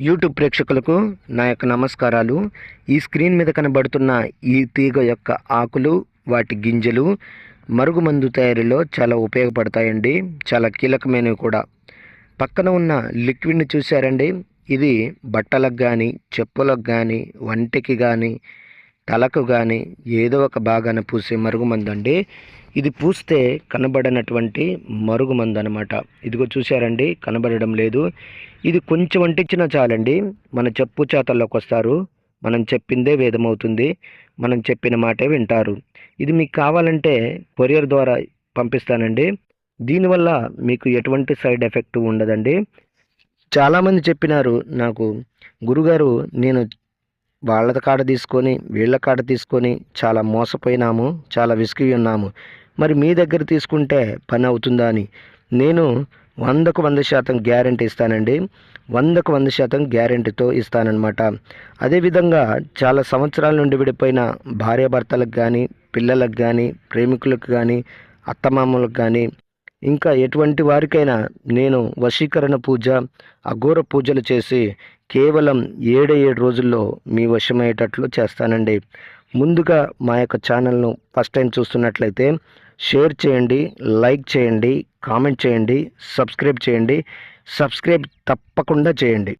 YouTube ప్రేక్షకులకు నా యొక్క నమస్కారాలు. ఈ స్క్రీన్ మీద కనబడుతున్న ఈ తీగ యొక్క ఆకులు, వాటి గింజలు మరుగుమందు తయారీలో చాలా ఉపయోగపడతాయండి. చాలా కీలకమైనవి కూడా. పక్కన ఉన్న లిక్విడ్ని చూసారండి, ఇది బట్టలకు కానీ, చెప్పులకు కానీ, వంటికి కానీ, తలకు కానీ ఏదో ఒక భాగాన పూసే మరుగుమందు అండి. ఇది పూస్తే కనబడనటువంటి మరుగుమందు అనమాట. ఇదిగో చూసారండి, కనబడడం లేదు. ఇది కొంచెం అంటించినా చాలండి, మన చెప్పు చేతల్లోకి వస్తారు. మనం చెప్పిందే వేదమవుతుంది, మనం చెప్పిన మాటే వింటారు. ఇది మీకు కావాలంటే కొరియర్ ద్వారా పంపిస్తానండి. దీనివల్ల మీకు ఎటువంటి సైడ్ ఎఫెక్ట్ ఉండదండి. చాలామంది చెప్పినారు నాకు, గురుగారు నేను వాళ్ళ కాడ తీసుకొని వీళ్ళ కాడ తీసుకొని చాలా మోసపోయినాము, చాలా విసిగి ఉన్నాము, మరి మీ దగ్గర తీసుకుంటే పని అవుతుందా అని. నేను 100కు 100% గ్యారెంటీ ఇస్తానండి. 100కు 100% గ్యారెంటీతో ఇస్తానన్నమాట. అదేవిధంగా చాలా సంవత్సరాల నుండి విడిపోయిన భార్యాభర్తలకు కానీ, పిల్లలకు కానీ, ప్రేమికులకు కానీ, అత్తమామలకు కానీ, ఇంకా ఎటువంటి వారికైనా నేను వశీకరణ పూజ, అఘోర పూజలు చేసి కేవలం 7 రోజుల్లో మీ వశమయ్యేటట్లు చేస్తానండి. ముందుగా మా యొక్క ఛానల్ను ఫస్ట్ టైం చూస్తున్నట్లయితే షేర్ చేయండి, లైక్ చేయండి, కామెంట్ చేయండి, సబ్స్క్రైబ్ చేయండి. సబ్స్క్రైబ్ తప్పకుండా చేయండి.